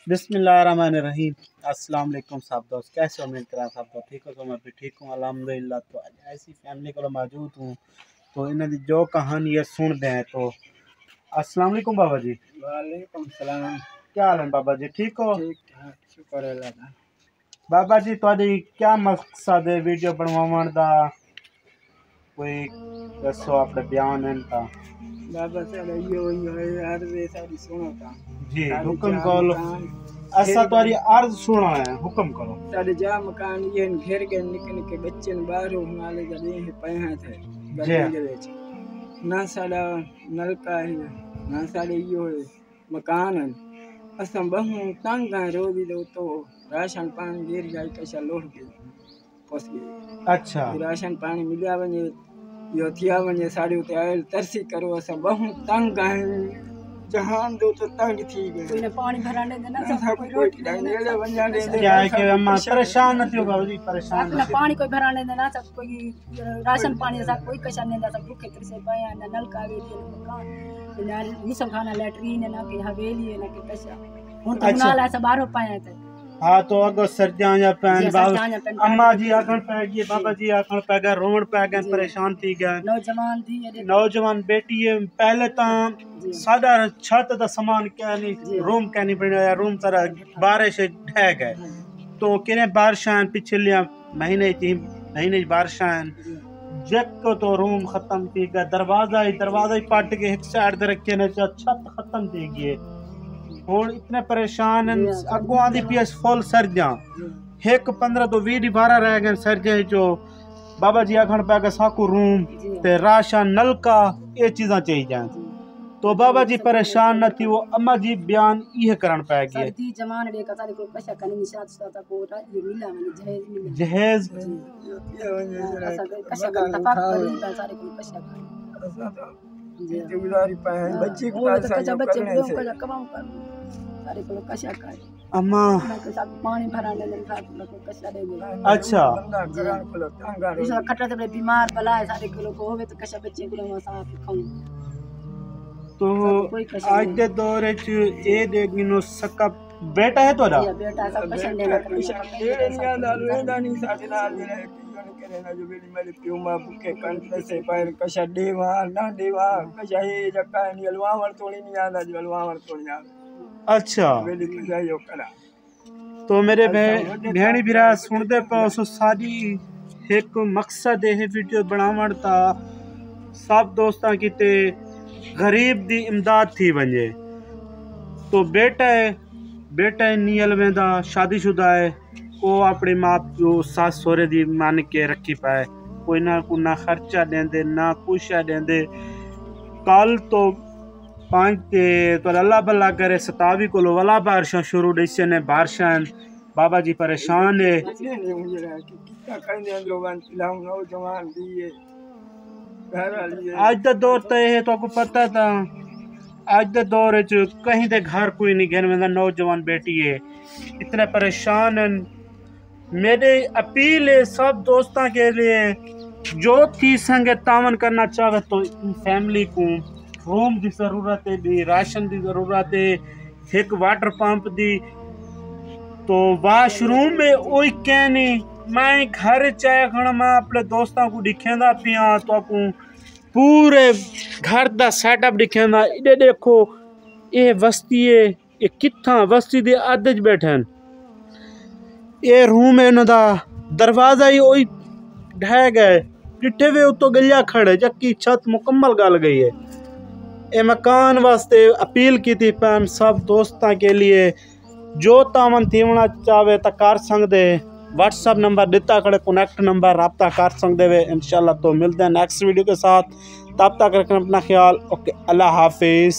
बिस्मिल्लाहिर्रहमानिर्रहीम। अस्सलाम वालेकुम सब दोस्त, कैसे हो? उम्मीद करा सब दोस्त ठीक हो। तो मैं भी ठीक हूँ अल्हम्दुलिल्लाह। तो ऐसी फैमिली को मौजूद हूँ तो इन्हें जो कहानी है सुन दें। तो अस्सलाम वालेकुम बाबा जी। वालेकुम सलाम। क्या हाल है बाबा जी, ठीक हो? ठीक ठाक, शुक्र अल्लाह का। बाबा जी तुहाडी क्या मकसद है वीडियो बनवाने दा? कोई दसो अपने बयान इनका। बाबा साढ़े यो है अर्ज सारी सुनो ता जी हुक्म करो। ऐसा तुम्हारी अर्ज सुना है, हुक्म करो। साढ़े जा मकान ये घेर के निके निके बच्चे बाहर नाले जड़े हैं पया थे गर्मी दे विच ना साड़ा नलका है ना साढ़े यो है मकान है। असम बहु तंग है रोजी दो तो राशन पानी गिर जाए कैसा लोट गई फस गई। अच्छा राशन पानी मिलिया वने यो थिया वने साड़ी उते आयल तरसी करो। असम बहु तंग है जहान दो तो तंग थी गए। कोई ने पानी भराने देना सब कोई रोटी देने वंजा दे क्या है कि अम्मा परेशान न थियो बाबू जी, परेशान अपना पानी कोई भराने देना सब कोई राशन पानी सब कोई कशा नहीं देता सब भूखे तरसे पया ना नलका वे मकान ना मुसम खाना लैट्रिन ना के हवेली ना के कशा हुन तो नाला सब बाहर पाया थे। हाँ तो अगो सर्दियां या पैन बाबू अम्मा जी आखण पै गई, बाबा जी आखण पै गए, रोवण पै गए, परेशान थी गए। नौजवान बेटी है पहले ता सादा छत दा सामान क्या नहीं रूम क्या नहीं बनाया, रूम सारा बारिश ढह गए। तो किने बारिशां पिछले महीने बारिशां जक तो रूम खत्म थी गया। दरवाजा ही पट के एक साइड दे रखे ने छत खत्म थी गई। और इतने परेशान अगो आंदी पी फुल सर्दियां एक 15 तो 20 12 रह गए सर्दियां जो बाबा जी आखण पै गए साकू रूम ते राशन नलका ये चीज़ां चाहिए। तो बाबा जी परेशान न थी वो अम्मा जी बयान ये करन पै गए। सर्दी जमान रे कसा को कशा कने निशात सता को ये मिला मैंने जहेज कशा का तफाक करी सारे को कशा गुजारी पाए बच्चे को बच्चे को कमाऊ कर सारे को कशा का अम्मा सब पानी भराने दे को कशा दे। अच्छा दूसरा खटरा से बीमार बला सारे को होवे तो कशा बच्चे को साफ खाऊं। तो आज के दौर ए देखिनो सका बेटा है तोरा बेटा सब कशा लेना नहीं साडे नाल करे जो बेली मेरे प्यूमा बुके कंटे से पैर कशा देवा ना देवा कशा ये जक्का नहीं अलवावर तोड़ी नहीं आंदा जो अलवावर तोड़ी आंदा। अच्छा बेली कशा यो करा। तो मेरे बहनी बिरा सुन दे पाओ सो सारी एक मकसद है वीडियो बनावण ता सब दोस्तां कीते गरीब दी इमदाद थी वंजे। तो बेटा नियल वेंदा शादीशुदा है वो अपने माँ प्यो सास सोरे दी मान के रखी पाए कोई ना खर्चा देंदे ना कुछ देंदे। कल तो 5 तो अल्लाह भला करे 27 को वाला बारिशां शुरू देसे ने बारिशां बाबा जी परेशान है। आज दा दौर तो है तो आपको पता था आज दा दौर कहीं दे घर कोई नहीं घर में नौजवान बेटी है इतने परेशान है। मेरे अपील है सब दोस्तों के लिए जो थी संगे तावन करना चाहे तो फैमिली को रूम की ज़रूरत है भी राशन की ज़रूरत है एक वाटर पंप दी। तो वाशरूम में वही कहनी मैं घर चाहे खड़ा मैं अपने दोस्तों को दिखेंदा पिया तो आपको पूरे घर का सेटअप दिखेंदा। इधर देखो ये बस्ती है ये कितना बस्ती दे अद्ध बैठे ये रूम है इन्हों दरवाजा ही वही ढह गए डिठे वे उतो गलिया खड़े जबकि छत मुकम्मल गल गई है। ये मकान वास्ते अपील की थी पैन सब दोस्तों के लिए जो तावन थीवना चाहे तो कर सकते व्हाट्सअप नंबर दिता खड़े कनेक्ट नंबर रब्ता कर सकते वे इंशाल्लाह। तो मिलते हैं नेक्स्ट वीडियो के साथ, तब तक रखना अपना ख्याल। ओके अल्लाह हाफिज़।